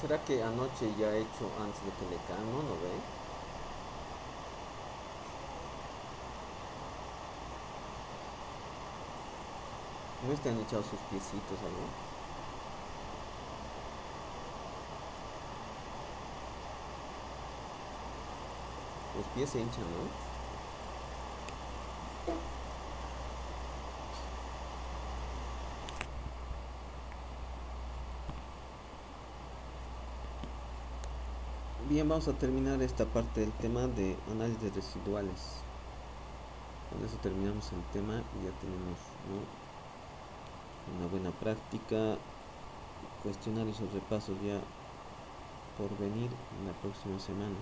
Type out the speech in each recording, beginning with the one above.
¿Será que anoche ya he hecho antes de que le caiga? ¿No ve? ¿No están echados sus piecitos algo? Los pies se hinchan, ¿no? Bien, vamos a terminar esta parte del tema de análisis residuales. Con eso terminamos el tema y ya tenemos, ¿no?, una buena práctica, cuestionarios o repasos ya por venir en la próxima semana.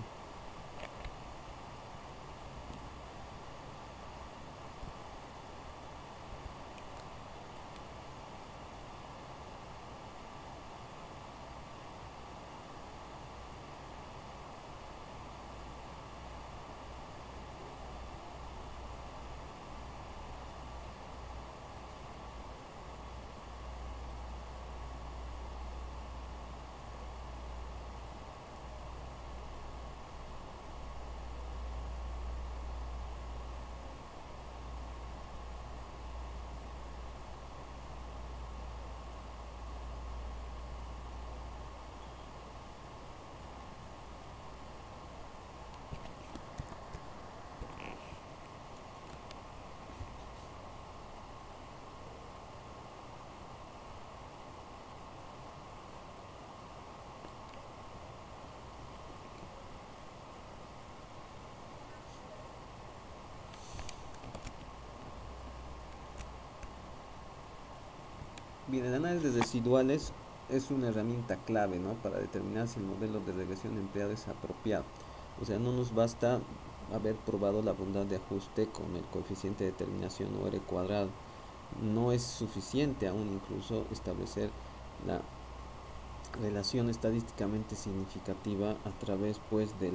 Bien, el análisis de residuales es una herramienta clave, ¿no?, para determinar si el modelo de regresión empleado es apropiado. O sea, no nos basta haber probado la bondad de ajuste con el coeficiente de determinación o R cuadrado. No es suficiente aún incluso establecer la relación estadísticamente significativa a través pues de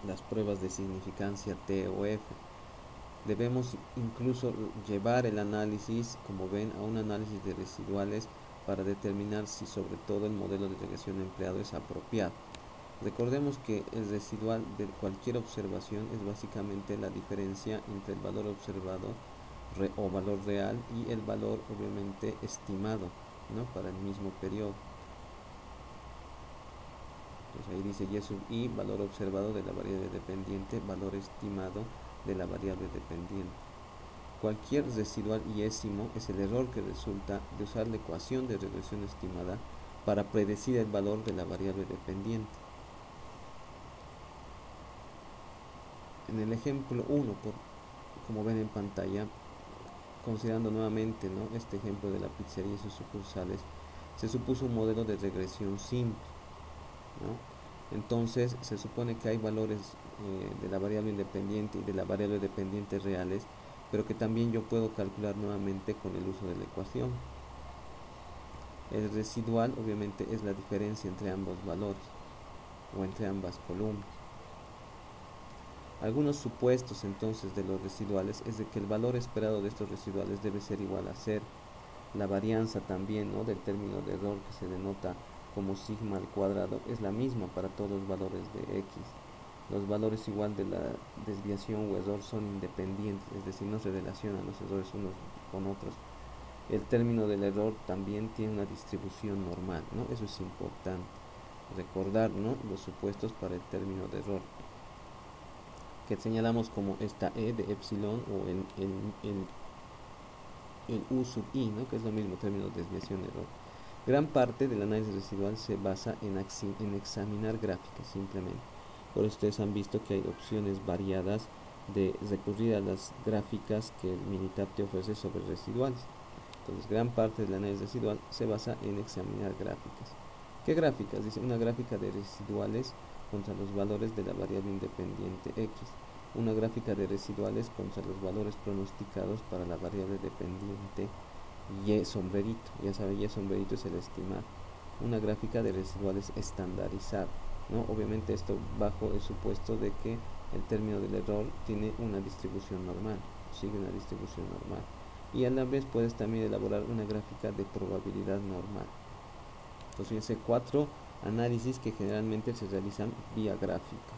las pruebas de significancia T o F. Debemos incluso llevar el análisis, como ven, a un análisis de residuales para determinar si sobre todo el modelo de regresión empleado es apropiado. Recordemos que el residual de cualquier observación es básicamente la diferencia entre el valor observado o valor real y el valor obviamente estimado, ¿no?, para el mismo periodo. Entonces ahí dice y sub i, valor observado de la variable dependiente, valor estimado de la variable dependiente. Cualquier residual iésimo es el error que resulta de usar la ecuación de regresión estimada para predecir el valor de la variable dependiente. En el ejemplo 1, como ven en pantalla, considerando nuevamente, ¿no?, este ejemplo de la pizzería y sus sucursales, se supuso un modelo de regresión simple, ¿no? Entonces se supone que hay valores de la variable independiente y de la variable dependiente reales, pero que también yo puedo calcular nuevamente con el uso de la ecuación. El residual obviamente es la diferencia entre ambos valores o entre ambas columnas. Algunos supuestos entonces de los residuales es de que el valor esperado de estos residuales debe ser igual a 0. La varianza también, ¿no?, del término de error, que se denota como sigma al cuadrado, es la misma para todos los valores de x. Los valores igual de la desviación o error son independientes, es decir, no se relacionan los errores unos con otros. El término del error también tiene una distribución normal, ¿no? Eso es importante recordar, ¿no?, los supuestos para el término de error, que señalamos como esta e de epsilon o el u sub i, ¿no?, que es lo mismo, término de desviación error. Gran parte del análisis residual se basa en examinar gráficas simplemente. Por eso ustedes han visto que hay opciones variadas de recurrir a las gráficas que el Minitab te ofrece sobre residuales. Entonces, gran parte del análisis residual se basa en examinar gráficas. ¿Qué gráficas? Dice una gráfica de residuales contra los valores de la variable independiente x, una gráfica de residuales contra los valores pronosticados para la variable dependiente y sombrerito, ya saben, y sombrerito es el estimado, una gráfica de residuales estandarizada, ¿no? Obviamente esto bajo el supuesto de que el término del error tiene una distribución normal, sigue una distribución normal, y a la vez puedes también elaborar una gráfica de probabilidad normal. Entonces fíjense, 4 análisis que generalmente se realizan vía gráfica.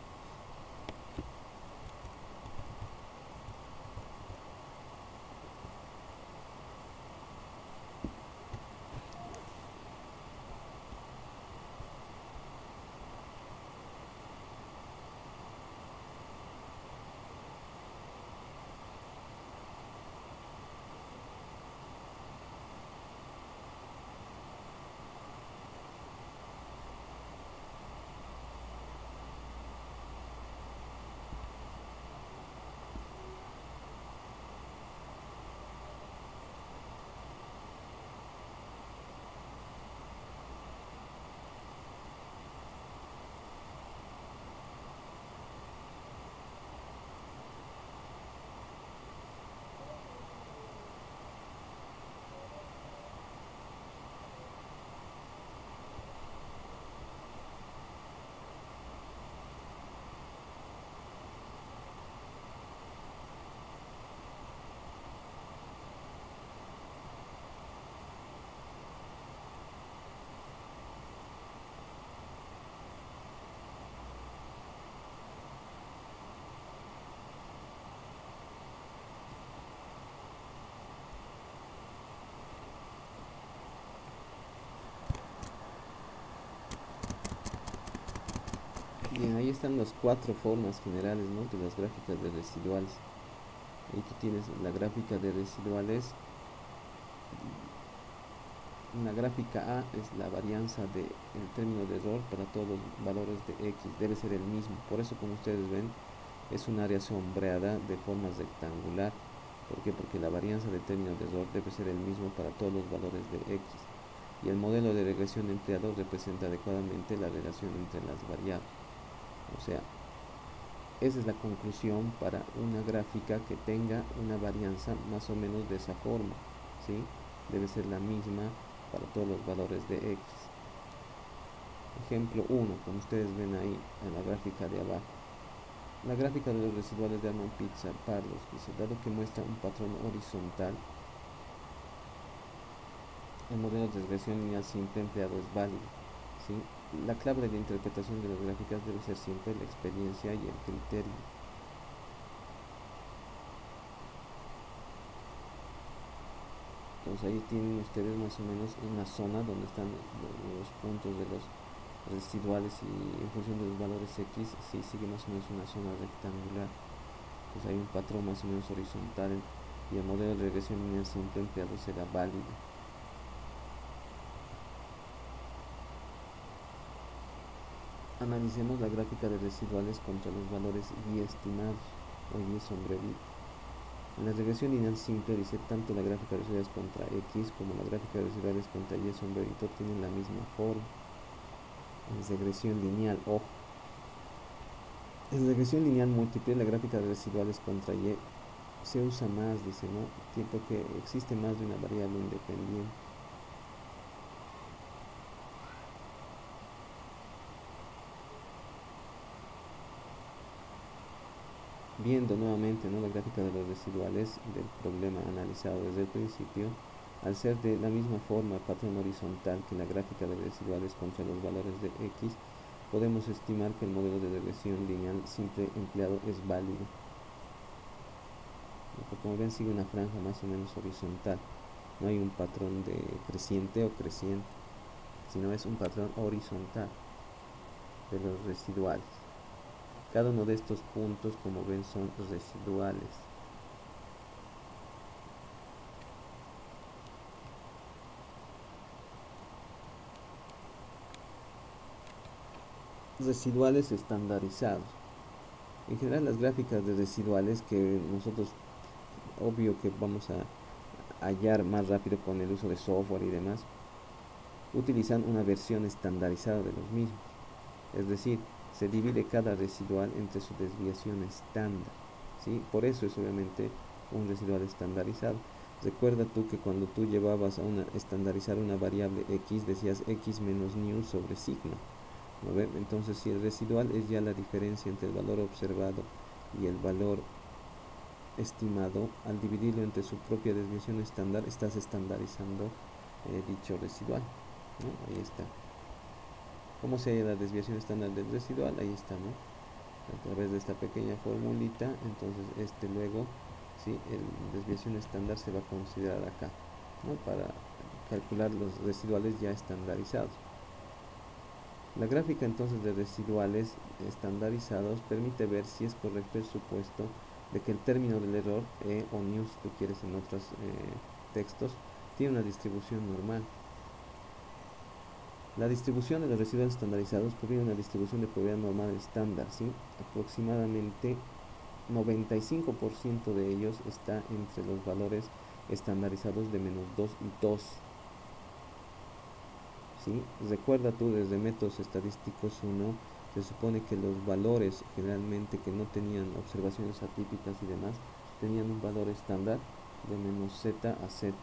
Bien, ahí están las cuatro formas generales, ¿no?, de las gráficas de residuales. Ahí tú tienes la gráfica de residuales. Una gráfica A es la varianza del término de error para todos los valores de X, debe ser el mismo. Por eso, como ustedes ven, es un área sombreada de forma rectangular. ¿Por qué? Porque la varianza del término de error debe ser el mismo para todos los valores de X. Y el modelo de regresión empleado representa adecuadamente la relación entre las variables. O sea, esa es la conclusión para una gráfica que tenga una varianza más o menos de esa forma, ¿sí? Debe ser la misma para todos los valores de X. Ejemplo 1, como ustedes ven ahí en la gráfica de abajo. La gráfica de los residuales de Armand Pizza Parlos dice, dado que muestra un patrón horizontal, el modelo de regresión lineal simple empleado es válido, ¿sí? La clave de la interpretación de las gráficas debe ser siempre la experiencia y el criterio. Entonces ahí tienen ustedes más o menos una zona donde están los puntos de los residuales, y en función de los valores X, si sigue más o menos una zona rectangular, pues hay un patrón más o menos horizontal, y el modelo de regresión lineal simple empleado será válido. Analicemos la gráfica de residuales contra los valores y estimados o y sombrevido. En la regresión lineal simple dice, tanto la gráfica de residuales contra X como la gráfica de residuales contra Y sombrevido tienen la misma forma. En regresión lineal, ojo, en regresión lineal múltiple la gráfica de residuales contra Y se usa más, dice, ¿no?, porque existe más de una variable independiente. Viendo nuevamente, ¿no?, la gráfica de los residuales del problema analizado desde el principio, al ser de la misma forma patrón horizontal que la gráfica de residuales contra los valores de X, podemos estimar que el modelo de regresión lineal simple empleado es válido. Como ven, sigue una franja más o menos horizontal. No hay un patrón de creciente o creciente, sino es un patrón horizontal de los residuales. Cada uno de estos puntos, como ven, son residuales. Residuales estandarizados. En general, las gráficas de residuales que nosotros, obvio que vamos a hallar más rápido con el uso de software y demás, utilizan una versión estandarizada de los mismos. Es decir, se divide cada residual entre su desviación estándar, ¿sí? Por eso es obviamente un residual estandarizado. Recuerda tú que cuando tú llevabas a estandarizar una variable X, decías X menos new sobre sigma, ¿no ven? Entonces, si el residual es ya la diferencia entre el valor observado y el valor estimado, al dividirlo entre su propia desviación estándar, estás estandarizando dicho residual, ¿no? Ahí está. ¿Cómo se halla la desviación estándar del residual? Ahí está, ¿no? A través de esta pequeña formulita, entonces luego, ¿sí? La desviación estándar se va a considerar acá, ¿no? Para calcular los residuales ya estandarizados. La gráfica entonces de residuales estandarizados permite ver si es correcto el supuesto de que el término del error, o news si tú quieres en otros textos, tiene una distribución normal. La distribución de los residuos estandarizados proviene de una distribución de probabilidad normal estándar, ¿sí? Aproximadamente 95% de ellos está entre los valores estandarizados de -2 y 2. ¿Sí? Recuerda tú desde métodos estadísticos 1, se supone que los valores generalmente que no tenían observaciones atípicas y demás, tenían un valor estándar de -z a z.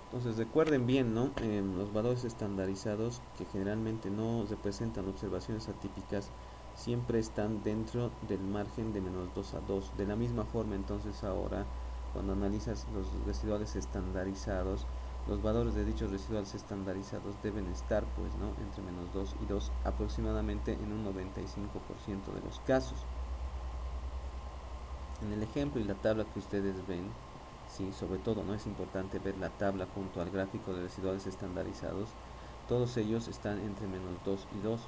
Entonces recuerden bien, ¿no? Los valores estandarizados que generalmente no representan observaciones atípicas siempre están dentro del margen de -2 a 2. De la misma forma, entonces ahora cuando analizas los residuales estandarizados, los valores de dichos residuales estandarizados deben estar, pues, ¿no? Entre -2 y 2 aproximadamente en un 95% de los casos. En el ejemplo y la tabla que ustedes ven, sí, sobre todo no es importante ver la tabla junto al gráfico de residuales estandarizados, todos ellos están entre -2 y 2,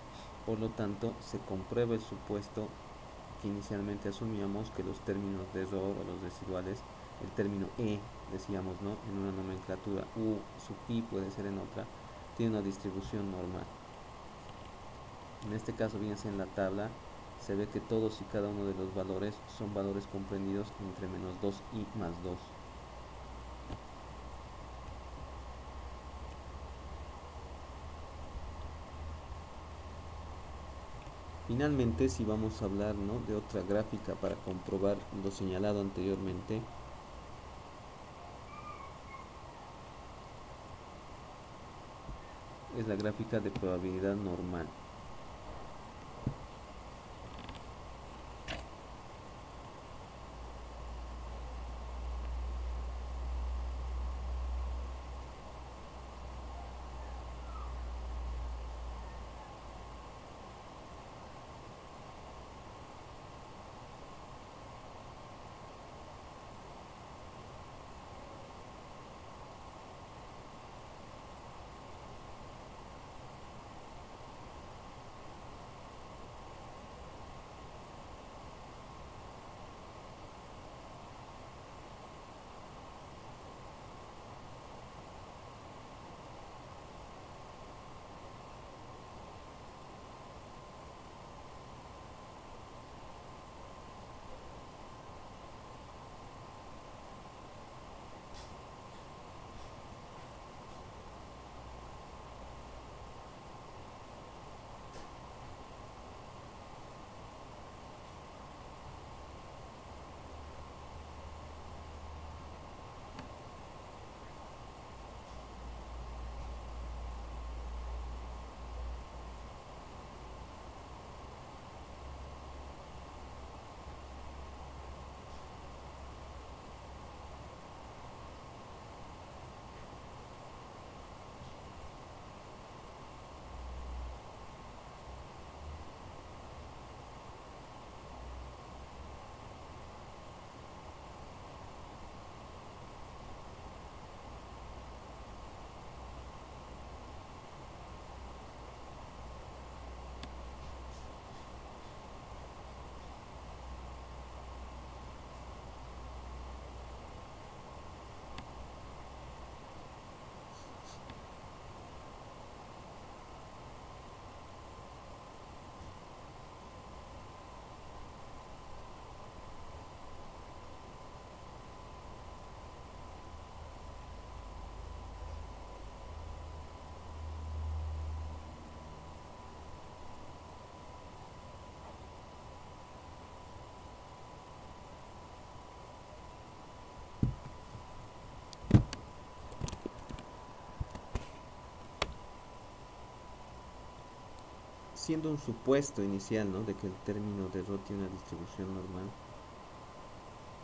por lo tanto se comprueba el supuesto que inicialmente asumíamos, que los términos de error o los residuales, el término decíamos, ¿no? En una nomenclatura, sub i puede ser en otra, tiene una distribución normal. En este caso, fíjense en la tabla, se ve que todos y cada uno de los valores son valores comprendidos entre -2 y +2. Finalmente, si vamos a hablar, ¿no? de otra gráfica para comprobar lo señalado anteriormente, es la gráfica de probabilidad normal. siendo un supuesto inicial, ¿no?, de que el término de Rho tiene una distribución normal,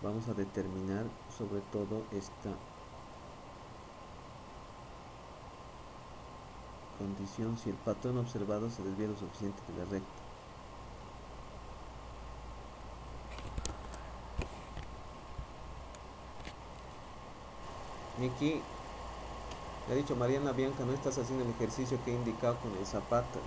vamos a determinar sobre todo esta condición: si el patrón observado se desvía lo suficiente de la recta. Y aquí le ha dicho Mariana: Bianca, no estás haciendo el ejercicio que he indicado con el zapato.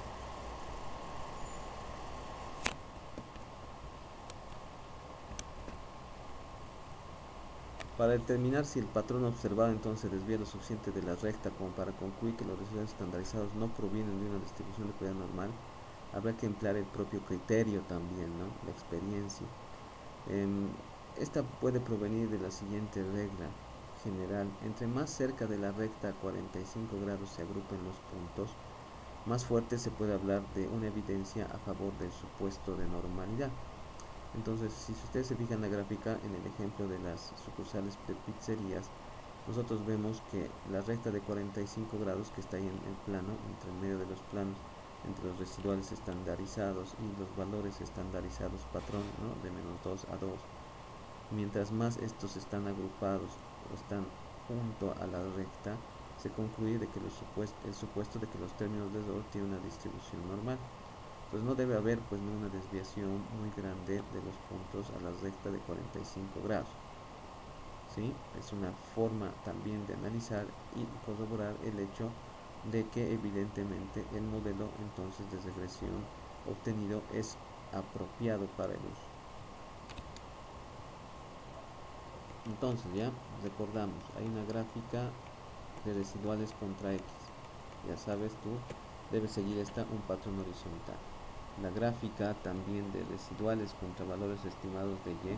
Para determinar si el patrón observado entonces desvía lo suficiente de la recta como para concluir que los resultados estandarizados no provienen de una distribución de cuidado normal, habrá que emplear el propio criterio también, ¿no?, la experiencia. Esta puede provenir de la siguiente regla general: entre más cerca de la recta a 45 grados se agrupen los puntos, más fuerte se puede hablar de una evidencia a favor del supuesto de normalidad. Entonces, si ustedes se fijan en la gráfica, en el ejemplo de las sucursales de pizzerías, nosotros vemos que la recta de 45 grados que está ahí en el plano, entre el medio de los planos, entre los residuales estandarizados y los valores estandarizados patrón, ¿no?, de -2 a 2, mientras más estos están agrupados o están junto a la recta, se concluye de que el supuesto de que los términos de error tienen una distribución normal. Pues no debe haber pues una desviación muy grande de los puntos a la recta de 45 grados. ¿Sí? Es una forma también de analizar y corroborar el hecho de que evidentemente el modelo entonces de regresión obtenido es apropiado para el uso. Entonces ya recordamos, hay una gráfica de residuales contra X. Ya sabes, tú debes seguir un patrón horizontal. La gráfica también de residuales contra valores estimados de Y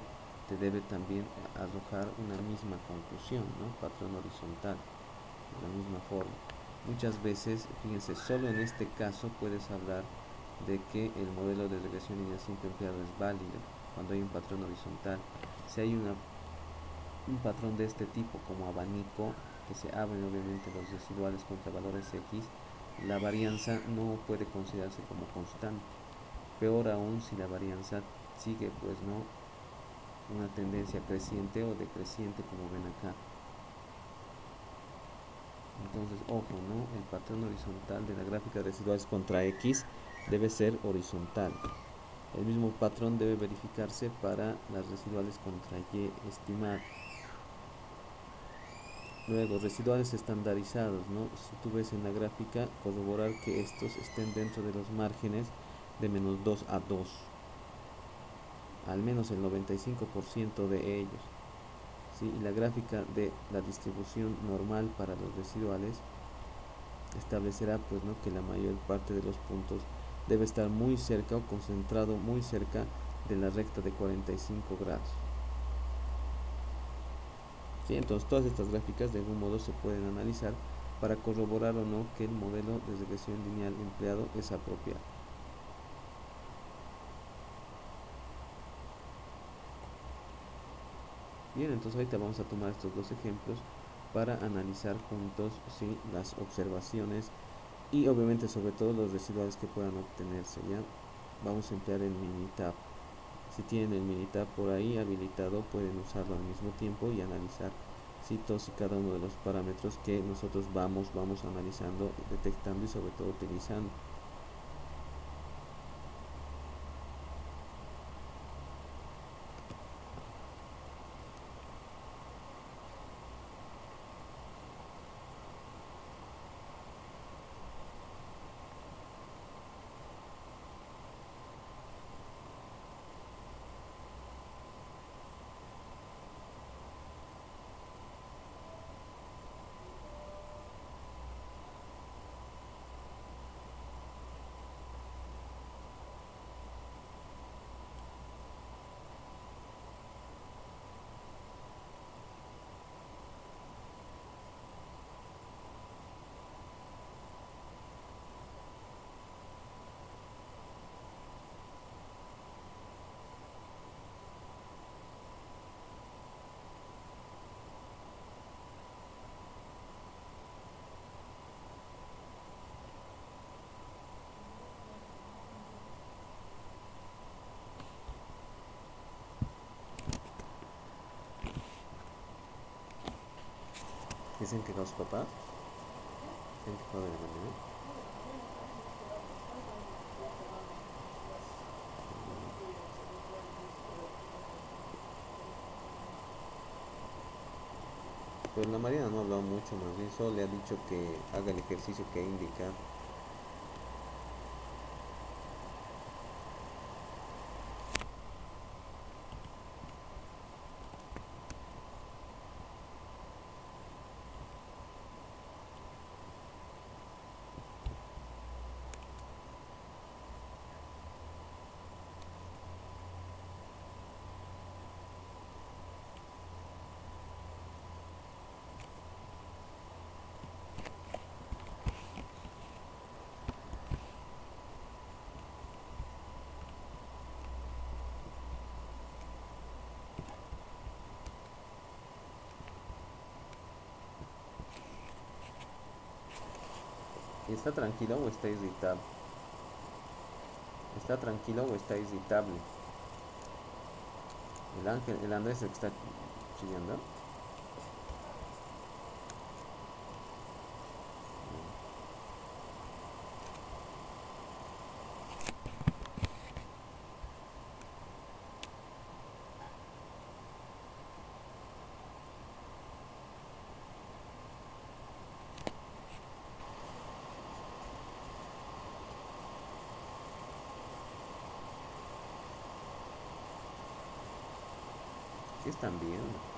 te debe también arrojar una misma conclusión, ¿no?, patrón horizontal, de la misma forma. Muchas veces, fíjense, solo en este caso puedes hablar de que el modelo de regresión lineal simple empleado es válido cuando hay un patrón horizontal. Si hay un patrón de este tipo como abanico, que se abren obviamente los residuales contra valores X, la varianza no puede considerarse como constante. Peor aún si la varianza sigue pues no una tendencia creciente o decreciente, como ven acá. Entonces, ojo, ¿no?, el patrón horizontal de la gráfica de residuales contra X debe ser horizontal. El mismo patrón debe verificarse para las residuales contra Y estimado. Luego, residuales estandarizados, ¿no? Si tú ves en la gráfica, corroborar que estos estén dentro de los márgenes de -2 a 2, al menos el 95% de ellos. ¿Sí? Y la gráfica de la distribución normal para los residuales establecerá pues, ¿no?, que la mayor parte de los puntos debe estar muy cerca o concentrado muy cerca de la recta de 45 grados. ¿Sí? Entonces todas estas gráficas de algún modo se pueden analizar para corroborar o no que el modelo de regresión lineal empleado es apropiado. Bien, entonces ahorita vamos a tomar estos dos ejemplos para analizar juntos, ¿sí?, las observaciones y obviamente sobre todo los residuales que puedan obtenerse. Ya vamos a emplear el Minitab. Si tienen el Minitab por ahí habilitado, pueden usarlo al mismo tiempo y analizar, ¿sí?, todos y cada uno de los parámetros que nosotros vamos analizando, detectando y sobre todo utilizando. ¿Y se han quejado sus papás? ¿Se han quejado de la mañana? Pero la Mariana no ha hablado mucho, más bien solo le ha dicho que haga el ejercicio que ha indicado. ¿Y está tranquilo o está irritable? ¿Está tranquilo o está irritable? El Ángel, el Andrés es el que está chillando. ¿Qué están viendo?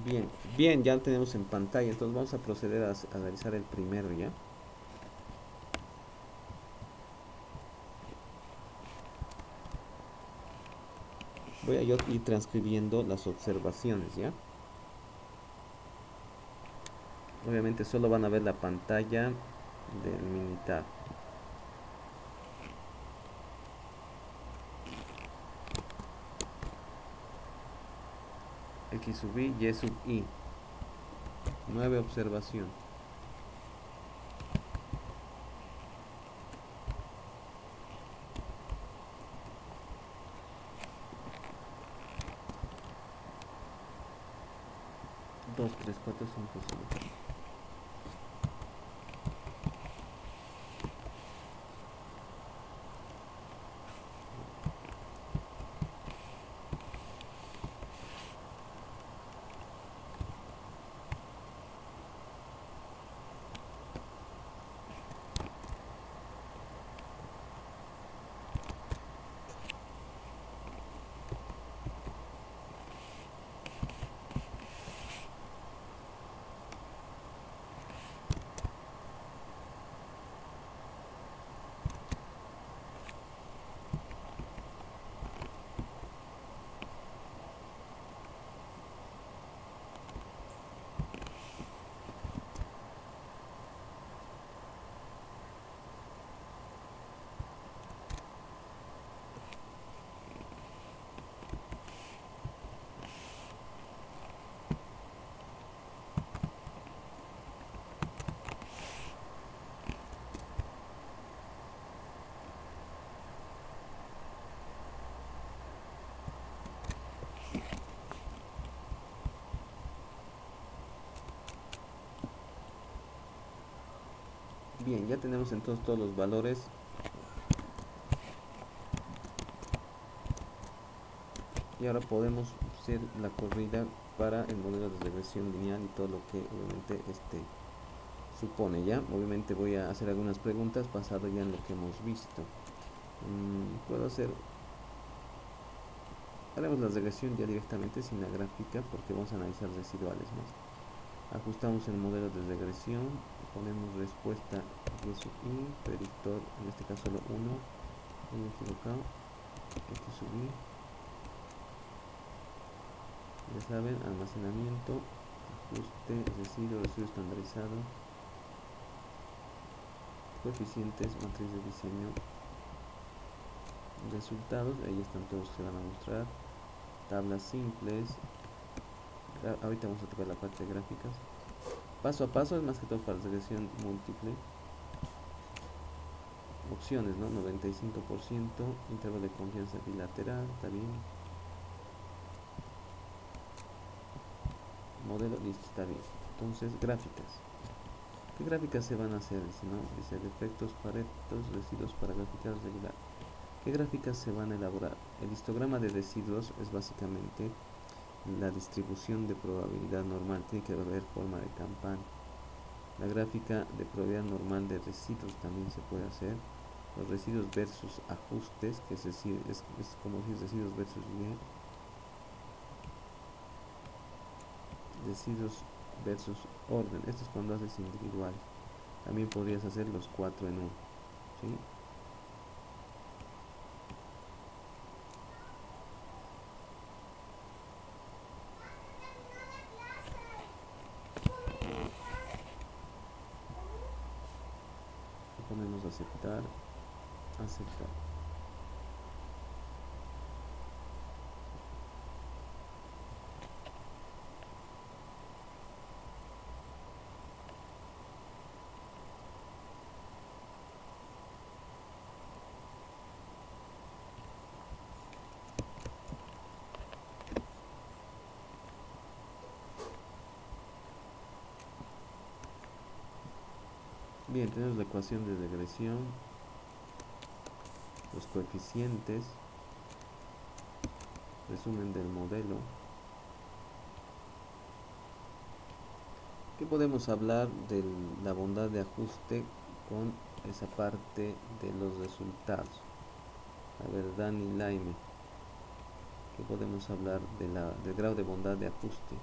Bien, bien, ya lo tenemos en pantalla, entonces vamos a proceder a realizar el primero ya. Voy a yo ir transcribiendo las observaciones ya. Obviamente solo van a ver la pantalla del Minitab. X sub i, y sub i. 9 observación. Dos, tres, cuatro, cinco, seis. Bien, ya tenemos entonces todos los valores. Y ahora podemos hacer la corrida para el modelo de regresión lineal y todo lo que obviamente supone. Ya obviamente voy a hacer algunas preguntas basado ya en lo que hemos visto. Puedo hacer, haremos la regresión ya directamente sin la gráfica porque vamos a analizar residuales más. Ajustamos el modelo de regresión, ponemos respuesta y sub i, predictor en este caso solo 1, me he equivocado, x sub i, ya saben, almacenamiento, ajuste, residuo estandarizado, coeficientes, matriz de diseño, resultados, ahí están todos, se van a mostrar, tablas simples, ahorita vamos a tocar la parte de gráficas, paso a paso, es más que todo para regresión múltiple, opciones, ¿no? 95%, intervalo de confianza bilateral, está bien, modelo, listo, está bien. Entonces, gráficas. ¿Qué gráficas se van a hacer? Dice defectos, paretos, residuos para gráficas regular. ¿Qué gráficas se van a elaborar? El histograma de residuos es básicamente la distribución de probabilidad normal, tiene que haber forma de campana. La gráfica de probabilidad normal de residuos también se puede hacer. Los residuos versus ajustes, que es decir, es como si residuos versus Y. Residuos versus orden, esto es cuando haces individual. También podrías hacer los 4 en 1, ¿sí? Ponemos aceptar, aceptar. Bien, tenemos la ecuación de regresión, los coeficientes, resumen del modelo. ¿Qué podemos hablar de la bondad de ajuste con esa parte de los resultados? A ver, Dani Laime, ¿qué podemos hablar del grado de bondad de ajuste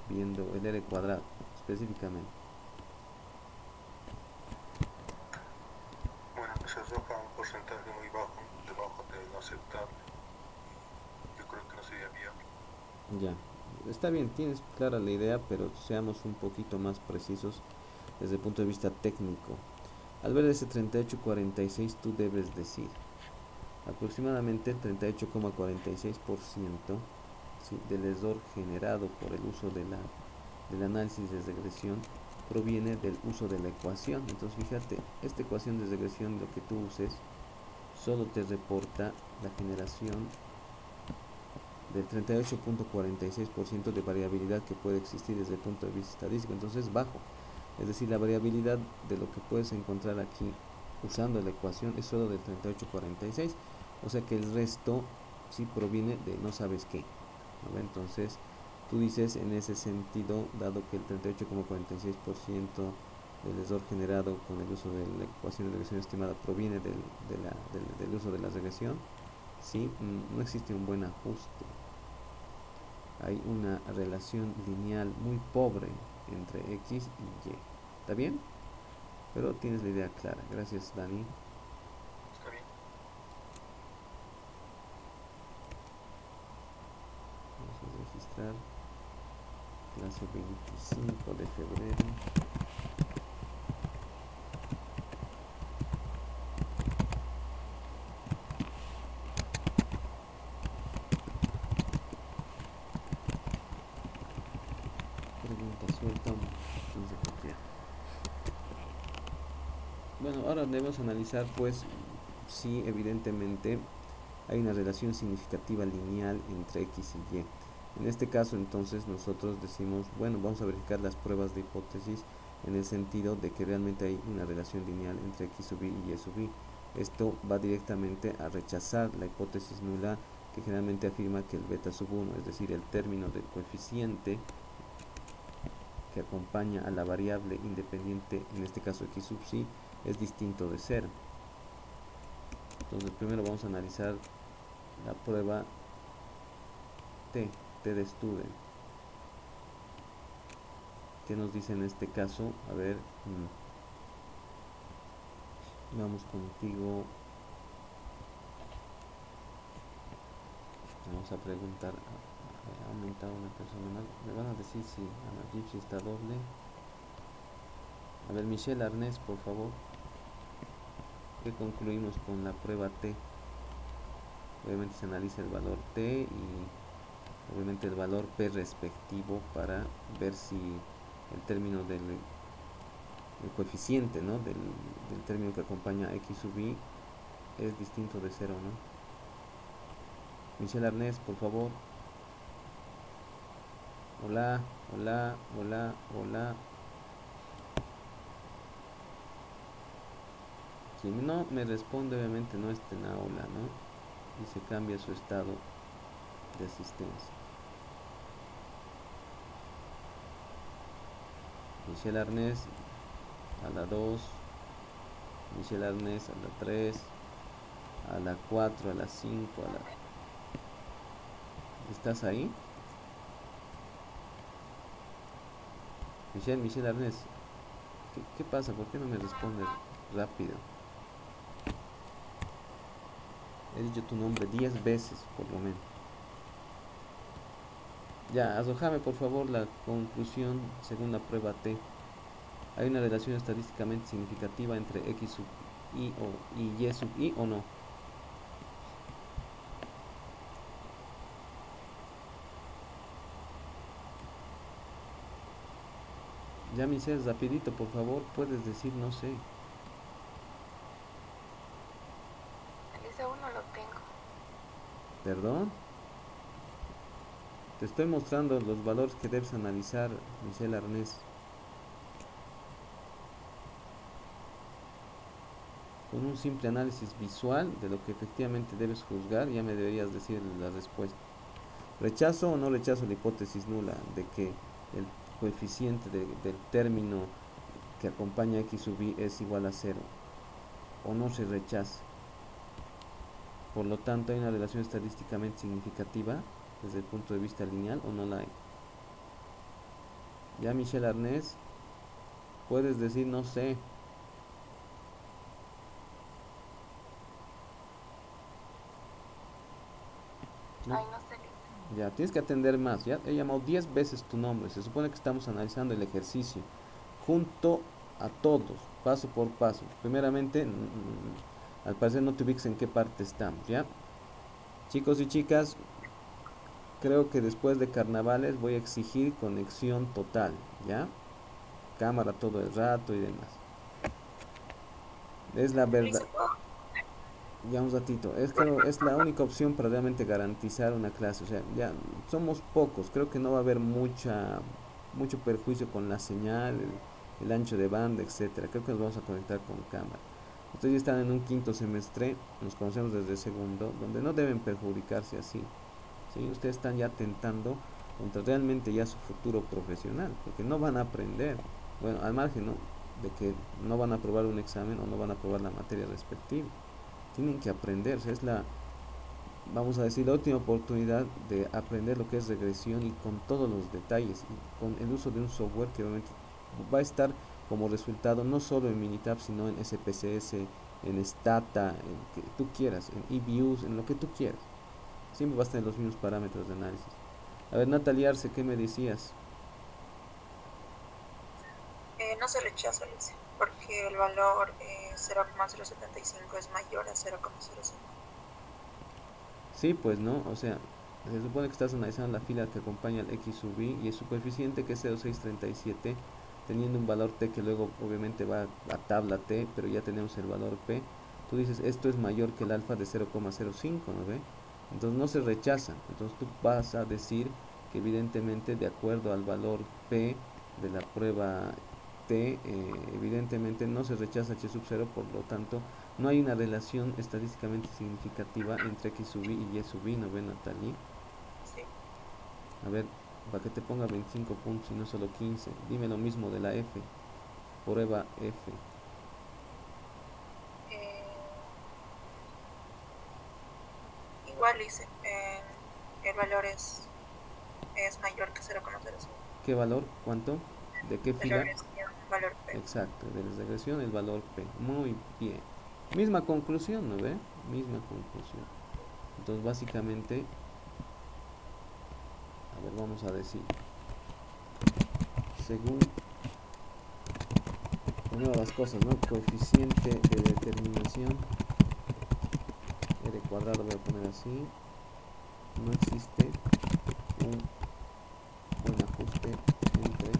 viendo el R cuadrado específicamente? Bueno, se arroja un porcentaje muy bajo, debajo de lo aceptable. Yo creo que no sería viable. Ya, está bien, tienes clara la idea, pero seamos un poquito más precisos desde el punto de vista técnico. Al ver ese 38,46 tú debes decir aproximadamente el 38,46%, ¿sí?, del error generado por el uso del análisis de regresión proviene del uso de la ecuación. Entonces fíjate, esta ecuación de regresión, lo que tú uses, solo te reporta la generación del 38,46% de variabilidad que puede existir desde el punto de vista estadístico. Entonces bajo, es decir, la variabilidad de lo que puedes encontrar aquí usando la ecuación es solo del 38,46, o sea que el resto sí proviene de no sabes qué, ¿no? Entonces tú dices, en ese sentido, dado que el 38,46% del error generado con el uso de la ecuación de regresión estimada proviene del uso de la regresión, ¿sí? No existe un buen ajuste. Hay una relación lineal muy pobre entre X y Y. ¿Está bien? Pero tienes la idea clara. Gracias, Dani. Está bien. Vamos a registrar clase 25 de febrero. Pregunta suelta, opciones de copiar. Bueno, ahora debemos analizar, pues, si evidentemente hay una relación significativa lineal entre X y Y. En este caso, entonces, nosotros decimos, bueno, vamos a verificar las pruebas de hipótesis en el sentido de que realmente hay una relación lineal entre X sub i y Y sub i. Esto va directamente a rechazar la hipótesis nula que generalmente afirma que el beta sub 1, es decir, el término del coeficiente que acompaña a la variable independiente, en este caso x sub psi, es distinto de 0. Entonces primero vamos a analizar la prueba T de student. ¿Qué nos dice en este caso? A ver, vamos contigo. Vamos a preguntar. Ha aumentado una persona más. Me van a decir si Ana Gypsy está doble. A ver, Michelle Arnés, por favor. ¿Qué concluimos con la prueba T? Obviamente se analiza el valor T y obviamente el valor P respectivo para ver si el término el coeficiente, ¿no?, del término que acompaña a x sub i es distinto de 0, ¿no? Michelle Arnés, por favor. Hola, hola, hola, hola. Si no me responde, obviamente no está en aula, ¿no? Y se cambia su estado de asistencia. Michelle Arnés a la 2, Michelle Arnés a la 3, a la 4, a la 5, a la... ¿Estás ahí? Michelle Arnés, ¿qué pasa? ¿Por qué no me respondes rápido? He dicho tu nombre 10 veces, por lo menos. Ya, arrojame por favor la conclusión según la prueba T. ¿Hay una relación estadísticamente significativa entre x sub i y y sub i o no? Ya, Michelle, rapidito, por favor, puedes decir no sé. Ese aún no lo tengo. ¿Perdón? Te estoy mostrando los valores que debes analizar, Michelle Arnés. Con un simple análisis visual de lo que efectivamente debes juzgar, ya me deberías decir la respuesta. ¿Rechazo o no rechazo la hipótesis nula de que el coeficiente del término que acompaña a x sub i es igual a 0? ¿O no se rechaza? Por lo tanto, ¿hay una relación estadísticamente significativa desde el punto de vista lineal o no la hay? Ya, Michelle Arnés, puedes decir no sé. No. Ay, no sé. Ya, tienes que atender más. Ya he llamado 10 veces tu nombre. Se supone que estamos analizando el ejercicio junto a todos, paso por paso. Primeramente, al parecer no te ubiques en qué parte estamos, ¿ya? Chicos y chicas, creo que después de carnavales voy a exigir conexión total, ¿ya? Cámara todo el rato y demás. Es la verdad. Ya un ratito. Es la única opción para realmente garantizar una clase. O sea, ya somos pocos. Creo que no va a haber mucho perjuicio con la señal, el ancho de banda, etcétera. Creo que nos vamos a conectar con cámara. Ustedes ya están en un quinto semestre, nos conocemos desde segundo, donde no deben perjudicarse así. ¿Sí? Ustedes están ya tentando contra realmente ya su futuro profesional, porque no van a aprender. Bueno, al margen, ¿no?, de que no van a aprobar un examen o no van a aprobar la materia respectiva. Tienen que aprender, o sea, es vamos a decir, la última oportunidad de aprender lo que es regresión y con todos los detalles y con el uso de un software que obviamente va a estar como resultado no solo en Minitab, sino en SPSS, en Stata, en que tú quieras, en eViews, en lo que tú quieras. Siempre va a estar en los mismos parámetros de análisis. A ver, Natalia Arce, ¿qué me decías? No se rechaza, Luis, porque el valor 0,075 es mayor a 0,05. Sí, pues no, o sea, se supone que estás analizando la fila que acompaña al x sub i y su coeficiente que es 0,637, teniendo un valor t que luego obviamente va a tabla t, pero ya tenemos el valor p. Tú dices, esto es mayor que el alfa de 0,05, ¿no ve? Entonces no se rechaza. Entonces tú vas a decir que evidentemente de acuerdo al valor p de la prueba t, evidentemente no se rechaza h sub 0, por lo tanto No hay una relación estadísticamente significativa entre X sub I y Y sub I, ¿no ve, Natalie? Sí. A ver, para que te ponga 25 puntos y no solo 15. Dime lo mismo de la F. Prueba F. Eh, igual dice, el valor es mayor que 0,05. ¿Qué valor? ¿Cuánto? ¿De qué De fila? regresión, valor P. Exacto, de la regresión el valor P. Muy bien. Misma conclusión, ¿no ve? Misma conclusión. Entonces, básicamente, a ver, vamos a decir, según una de las cosas, ¿no? Coeficiente de determinación, R cuadrado voy a poner así, no existe un buen ajuste entre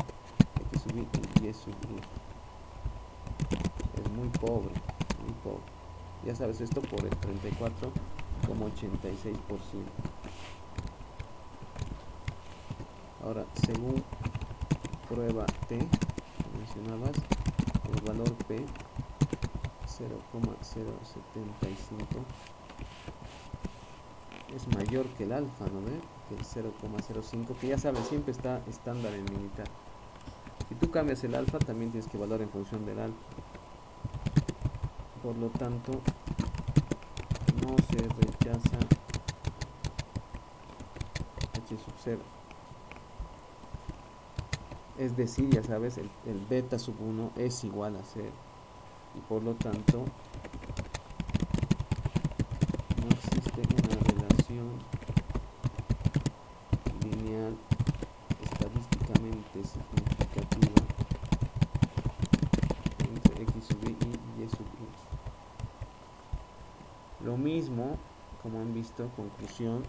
X sub I y Y sub I. Es muy pobre, muy pobre. Ya sabes esto por el 34,86%. Ahora, según prueba T, que mencionabas, el valor P 0,075 es mayor que el alfa, ¿no ve? Que el 0,05, que ya sabes, siempre está estándar en militar. Si tú cambias el alfa, también tienes que evaluar en función del alfa. Por lo tanto, no se rechaza H sub 0. Es decir, ya sabes, el beta sub 1 es igual a 0. Y por lo tanto, no existe una relación lineal estadísticamente significativa entre X sub I y Y sub I. Lo mismo, como han visto, conclusión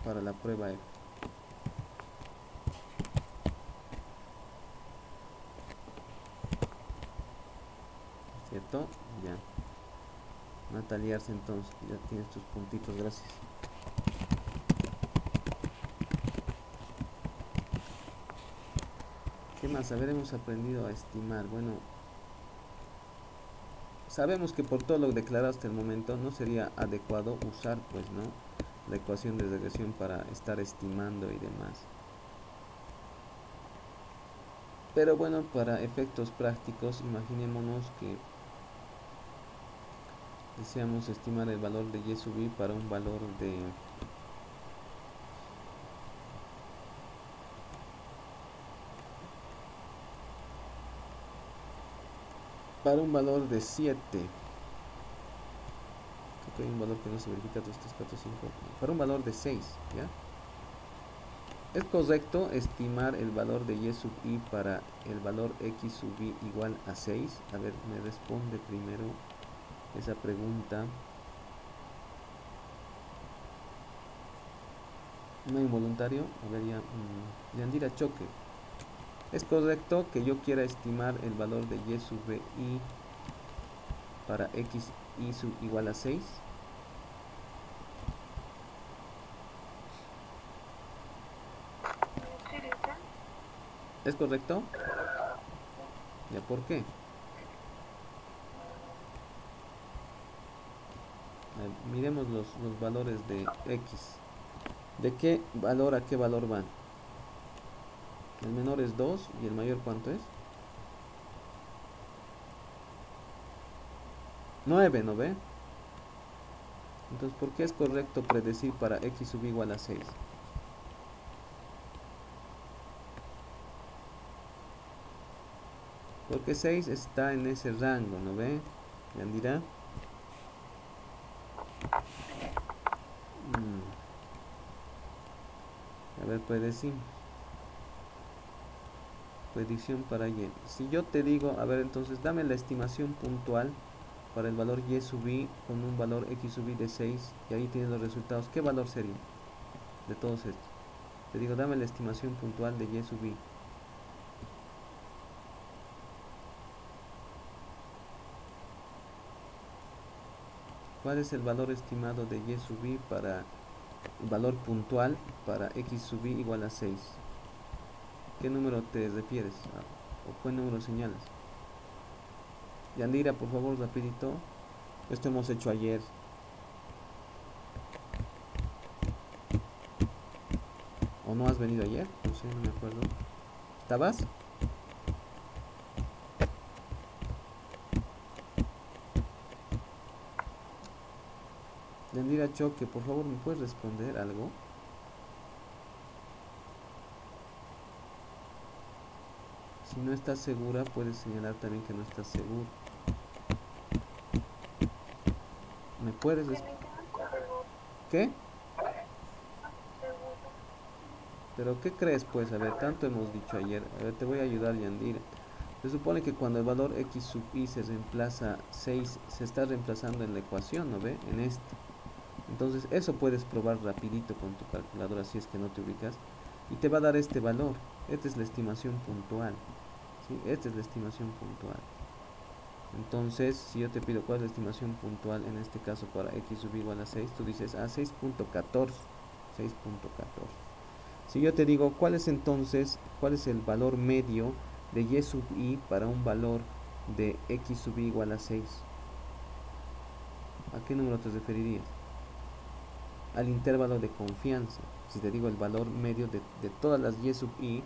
para la prueba F. ¿Cierto? Ya. Natalia Arce, entonces, ya tienes tus puntitos, gracias. ¿Qué más? A ver, hemos aprendido a estimar. Bueno, sabemos que por todo lo declarado hasta el momento no sería adecuado usar, pues, ¿no? La ecuación de regresión para estar estimando y demás. Pero bueno, para efectos prácticos, imaginémonos que deseamos estimar el valor de Y sub I para un valor de para un valor de 7. Creo que hay un valor que no se verifica, 2, 3, 4, 5. Para un valor de 6, ¿ya? Es correcto estimar el valor de Y sub I para el valor X sub I igual a 6. A ver, me responde primero esa pregunta. No involuntario. A ver, ya. Yandira Choque. Es correcto que yo quiera estimar el valor de Y sub I para X I sub igual a 6. Sí, dice. ¿Es correcto? ¿Ya por qué? Miremos los valores de X. ¿De qué valor a qué valor van? El menor es 2 y el mayor ¿cuánto es? 9, ¿no ve? Entonces, ¿por qué es correcto predecir para X sub igual a 6? Porque 6 está en ese rango, ¿no ve? Yandira. A ver, predecir. Predicción para Y. Si yo te digo, a ver, entonces dame la estimación puntual para el valor Y sub I con un valor X sub I de 6 y ahí tienes los resultados. ¿Qué valor sería de todos estos? Te digo, dame la estimación puntual de Y sub I. ¿Cuál es el valor estimado de Y sub I para el valor puntual para X sub I igual a 6? ¿Qué número te refieres? ¿O qué número señalas? Yandira, por favor, rapidito. Esto hemos hecho ayer. ¿O no has venido ayer? No sé, no me acuerdo. ¿Estabas? Yandira Choque, por favor, ¿me puedes responder algo? Si no estás segura, puedes señalar también que no estás seguro. ¿Me puedes responder? ¿Qué? ¿Pero qué crees, pues? A ver, tanto hemos dicho ayer. A ver, te voy a ayudar, Yandira. Se supone que cuando el valor x sub i se reemplaza 6, se está reemplazando en la ecuación, ¿no ve? En esta. Entonces, eso puedes probar rapidito con tu calculadora si es que no te ubicas. Y te va a dar este valor. Esta es la estimación puntual. ¿Sí? Esta es la estimación puntual. Entonces, si yo te pido cuál es la estimación puntual, en este caso para x sub i igual a 6, tú dices, 6.14. 6.14. Si yo te digo, ¿cuál es entonces, cuál es el valor medio de y sub i para un valor de x sub i igual a 6? ¿A qué número te referirías? Al intervalo de confianza. Si te digo el valor medio de todas las y sub i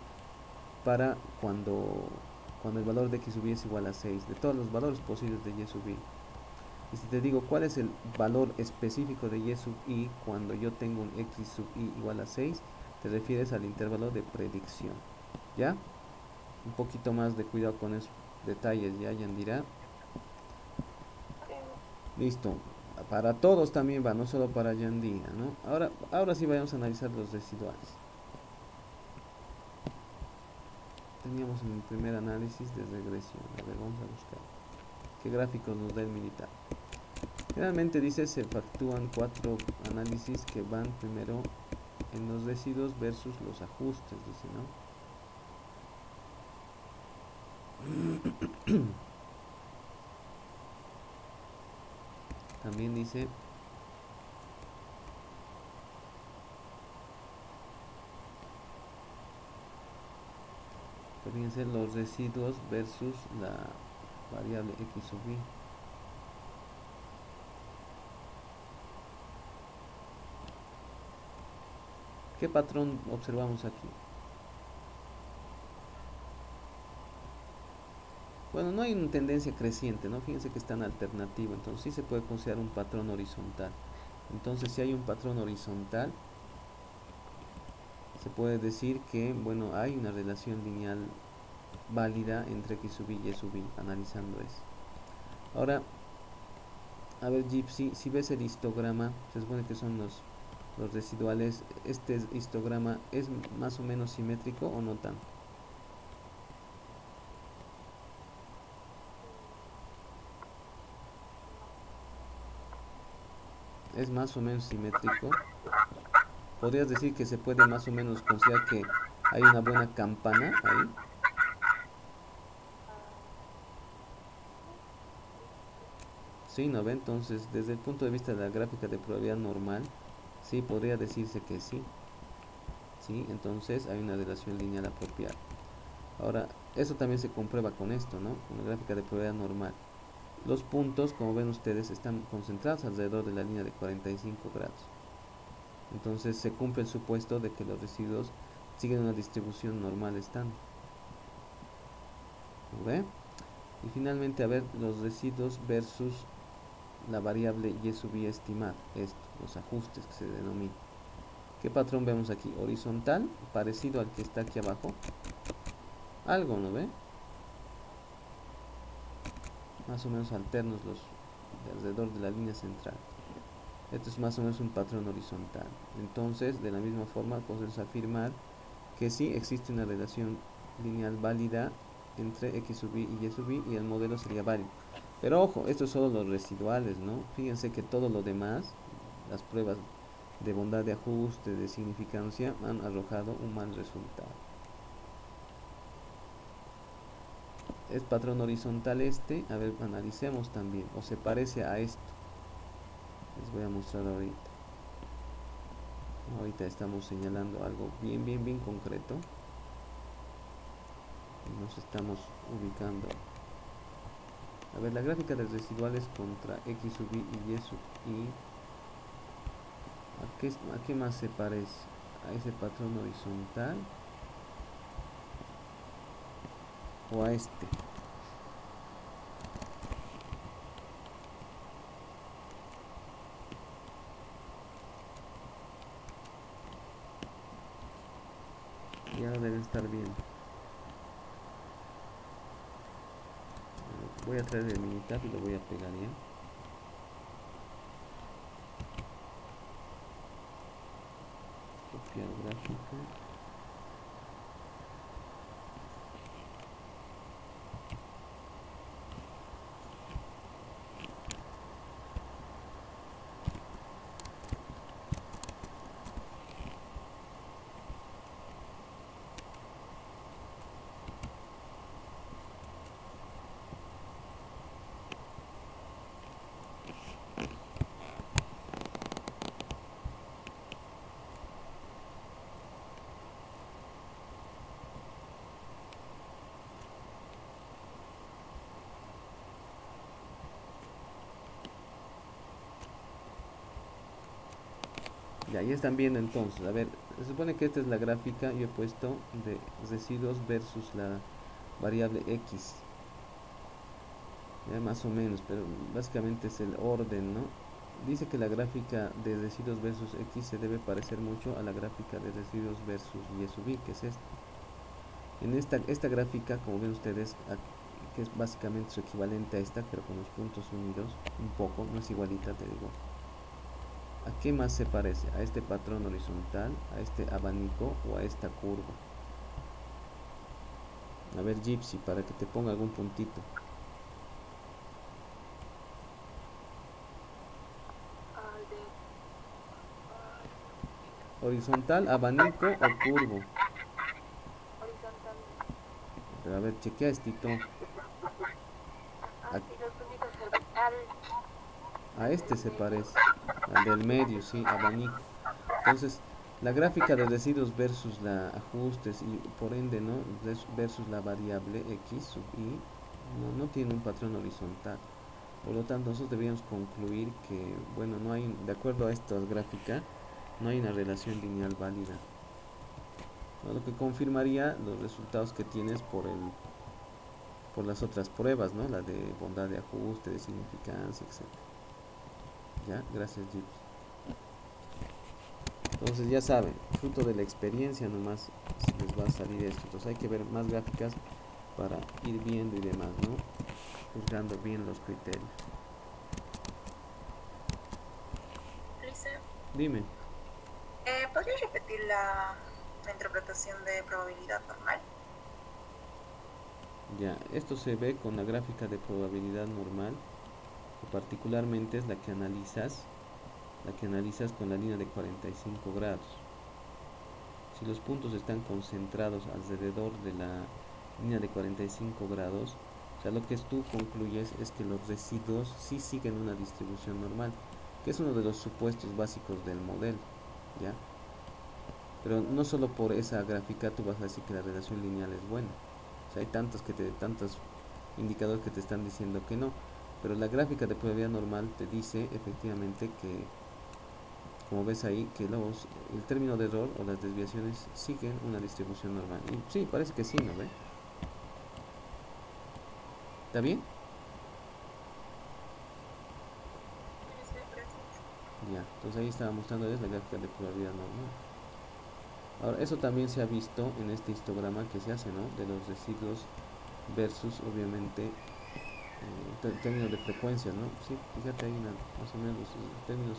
para cuando el valor de x sub i es igual a 6, de todos los valores posibles de y sub i. Y si te digo cuál es el valor específico de y sub i cuando yo tengo un x sub i igual a 6, te refieres al intervalo de predicción. ¿Ya? Un poquito más de cuidado con esos detalles, ¿ya, Yandira? Listo. Para todos también va, no solo para Yandira, ¿no? Ahora sí vayamos a analizar los residuales. Teníamos en el primer análisis de regresión. A ver, vamos a buscar. ¿Qué gráficos nos da el militar? Generalmente dice se efectúan 4 análisis que van primero en los residuos versus los ajustes, dice, ¿no? También dice podrían ser los residuos versus la variable x sub i. ¿Qué patrón observamos aquí? Bueno, no hay una tendencia creciente, ¿no? Fíjense que está en alternativo, entonces sí se puede considerar un patrón horizontal. Entonces, si hay un patrón horizontal, se puede decir que, bueno, hay una relación lineal válida entre x sub i y sub i, analizando eso. Ahora, a ver, Gypsy, si ves el histograma, se supone que son los residuales. ¿Este histograma es más o menos simétrico o no tanto? Es más o menos simétrico. Podrías decir que se puede más o menos considerar que hay una buena campana ahí. Sí, ¿no ve? Entonces, desde el punto de vista de la gráfica de probabilidad normal, sí, podría decirse que sí. Sí, entonces hay una relación lineal apropiada. Ahora, eso también se comprueba con esto, ¿no? Con la gráfica de probabilidad normal. Los puntos, como ven ustedes, están concentrados alrededor de la línea de 45 grados. Entonces se cumple el supuesto de que los residuos siguen una distribución normal estándar. ¿Lo ve? Y finalmente, a ver, los residuos versus la variable y sub i estimada, esto, los ajustes que se denominan. ¿Qué patrón vemos aquí? Horizontal, parecido al que está aquí abajo. Algo, ¿no ve? Más o menos alternos los de alrededor de la línea central. Esto es más o menos un patrón horizontal. Entonces, de la misma forma, podemos afirmar que sí existe una relación lineal válida entre x sub i y y sub i y el modelo sería válido. Pero ojo, estos son solo los residuales, ¿no? Fíjense que todo lo demás, las pruebas de bondad de ajuste, de significancia, han arrojado un mal resultado. Es patrón horizontal este, a ver, analicemos también, o se parece a esto. Les voy a mostrar ahorita. Ahorita estamos señalando algo bien concreto. Nos estamos ubicando A ver, la gráfica de residuales contra X sub I y Y sub I. ¿A qué más se parece? ¿A ese patrón horizontal? ¿O a este? Ya lo deben estar bien. Voy a traer el minitab y lo voy a pegar ya. Copiar gráfica. Ya, ahí están viendo entonces. A ver, se supone que esta es la gráfica. Yo he puesto de residuos versus la variable X. Ya más o menos, pero básicamente es el orden, ¿no? Dice que la gráfica de residuos versus X se debe parecer mucho a la gráfica de residuos versus Y sub I, que es esta. En esta gráfica, como ven ustedes, que es básicamente su equivalente a esta, pero con los puntos unidos, un poco, no es igualita, te digo. ¿A qué más se parece? ¿A este patrón horizontal, a este abanico o a esta curva? A ver, Gypsy, para que te ponga algún puntito. ¿Horizontal, abanico o curvo? Horizontal. Pero a ver, chequea estito. Y los puntitos cervical. A este se parece. Al del medio, sí, abanico. Entonces, la gráfica de residuos versus la ajustes y por ende, ¿no? Versus la variable X sub I no tiene un patrón horizontal. Por lo tanto, nosotros deberíamos concluir que, bueno, no hay, de acuerdo a esta gráfica, no hay una relación lineal válida, ¿no? Lo que confirmaría los resultados que tienes por las otras pruebas, ¿no? La de bondad de ajuste, de significancia, etc. Ya, gracias, Gibbs. Entonces ya saben, fruto de la experiencia nomás les va a salir esto. Entonces hay que ver más gráficas para ir viendo y demás, ¿no? Juzgando bien los criterios. Lisa, Dime. ¿podrías repetir la interpretación de probabilidad normal? Ya, esto se ve con la gráfica de probabilidad normal, que particularmente es la que analizas con la línea de 45 grados. Si los puntos están concentrados alrededor de la línea de 45 grados, o sea, lo que tú concluyes es que los residuos sí siguen una distribución normal, que es uno de los supuestos básicos del modelo, ¿ya? Pero no solo por esa gráfica tú vas a decir que la relación lineal es buena. O sea, hay tantos indicadores que te están diciendo que no, pero la gráfica de probabilidad normal te dice efectivamente que, como ves ahí, que el término de error o las desviaciones siguen una distribución normal. Y sí, parece que sí, ¿no ve? ¿Está bien? Ya, entonces ahí estaba mostrándoles la gráfica de probabilidad normal. Ahora, eso también se ha visto en este histograma que se hace, ¿no? De los residuos versus, obviamente, términos de frecuencias, ¿no? Sí, fíjate ahí, más o menos los términos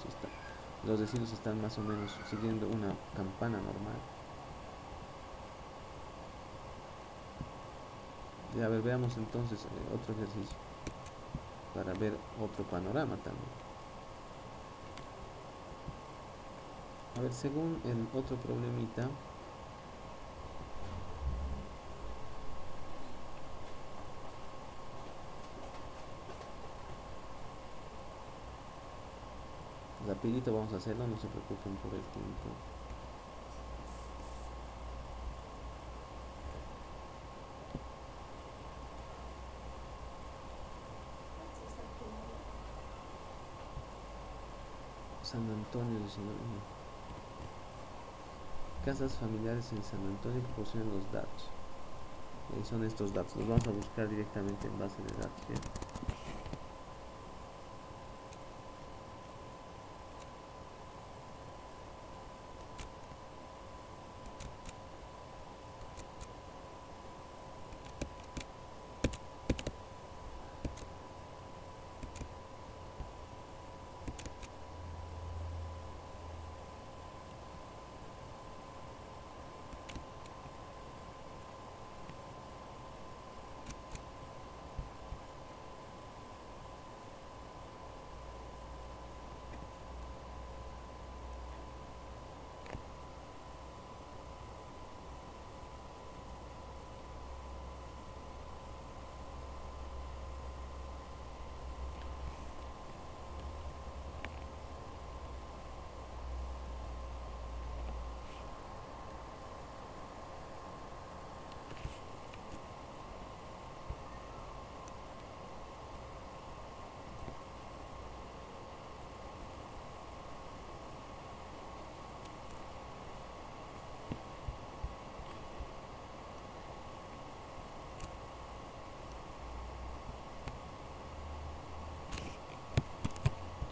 los residuos están más o menos siguiendo una campana normal. Y a ver, veamos entonces otro ejercicio para ver otro panorama también. A ver, según el otro problemita, rapidito vamos a hacerlo, no se preocupen por el tiempo. San Antonio de Sinaloa. Casas familiares en San Antonio que poseen los datos. Son estos datos. Los vamos a buscar directamente en base de datos. ¿Ya?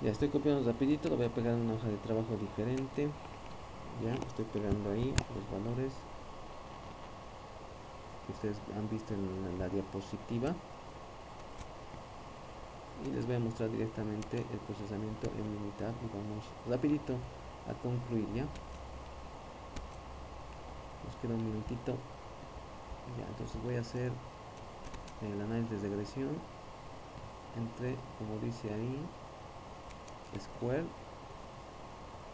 Ya estoy copiando rapidito, lo voy a pegar en una hoja de trabajo diferente. Ya estoy pegando ahí los valores que ustedes han visto en la diapositiva. Y les voy a mostrar directamente el procesamiento en militar. Y vamos rapidito a concluir ya. Nos queda un minutito. Ya, entonces voy a hacer el análisis de regresión entre, como dice ahí, square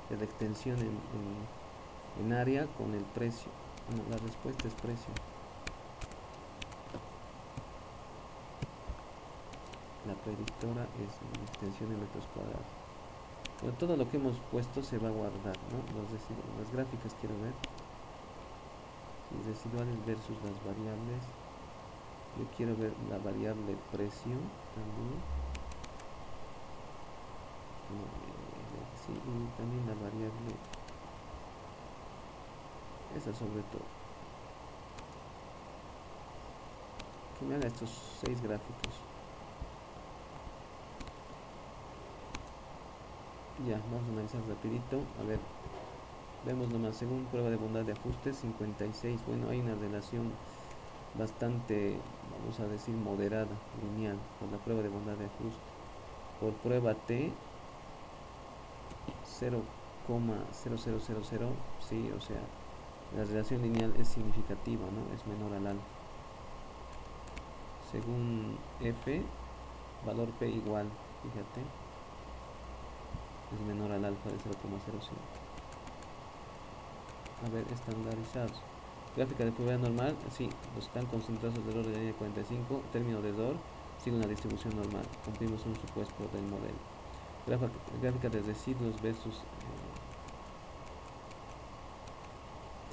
de la extensión en área con el precio. No, la respuesta es precio. La predictora es la extensión en metros cuadrados. Bueno, todo lo que hemos puesto se va a guardar, ¿no? Las gráficas quiero ver. Los residuales versus las variables. Yo quiero ver la variable precio también. Sí, y también la variable esa sobre todo. Que me haga estos 6 gráficos. Ya, vamos a analizar rapidito. A ver, vemos nomás, según prueba de bondad de ajustes, 56. Bueno, hay una relación bastante, vamos a decir, moderada, lineal, con la prueba de bondad de ajuste. Por prueba T, 0,0000, sí, o sea, la relación lineal es significativa, ¿no? Es menor al alfa. Según F, valor P igual, fíjate, es menor al alfa de 0,05. A ver, estandarizados. Gráfica de probabilidad normal, sí, están concentrados alrededor de la línea 45, término de error, sigue una distribución normal, cumplimos un supuesto del modelo. Gráfica de residuos versus...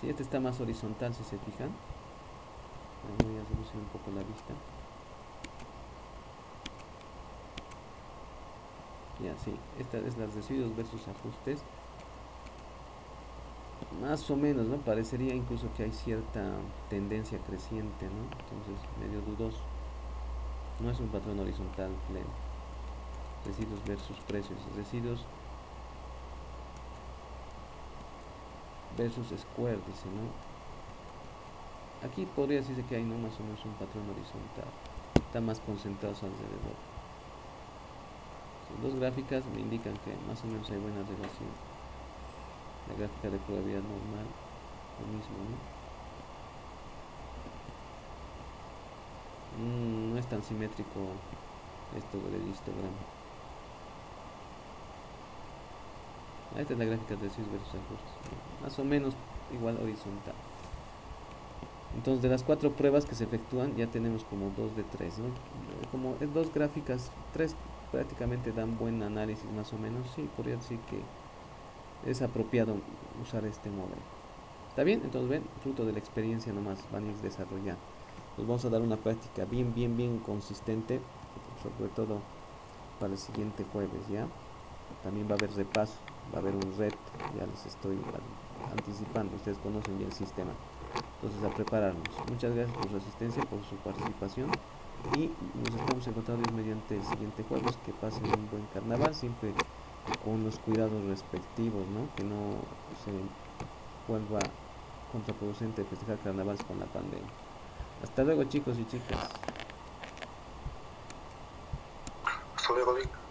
sí, este está más horizontal si se fijan. Voy a reducir un poco la vista. Ya, sí, esta es las residuos versus ajustes. Más o menos, ¿no? Parecería incluso que hay cierta tendencia creciente, ¿no? Entonces, medio dudoso. No es un patrón horizontal pleno. Residuos versus precios. Residuos versus square, dice, ¿no? Aquí podría decirse que hay, ¿no? Más o menos un patrón horizontal. Está más concentrados alrededor. Dos gráficas me indican que más o menos hay buena relación. La gráfica de probabilidad normal, lo mismo, ¿no? No es tan simétrico esto del histograma. Esta es la gráfica de residuos versus ajustes, más o menos igual horizontal. Entonces, de las 4 pruebas que se efectúan, ya tenemos como 2 de 3, ¿no? Como dos gráficas, 3 prácticamente dan buen análisis, más o menos. Sí, podría decir que es apropiado usar este modelo. ¿Está bien? Entonces, ven, fruto de la experiencia nomás van a ir desarrollando. Nos vamos a dar una práctica bien consistente, sobre todo para el siguiente jueves, ¿ya? También va a haber repaso. va a haber un reto, ya les estoy anticipando, ustedes conocen ya el sistema. Entonces a prepararnos. Muchas gracias por su asistencia, por su participación y nos estamos encontrando mediante el siguiente jueves. Que pasen un buen carnaval, siempre con los cuidados respectivos, ¿no? Que no se vuelva contraproducente festejar carnavales con la pandemia. Hasta luego chicos y chicas. Hasta luego, Vic.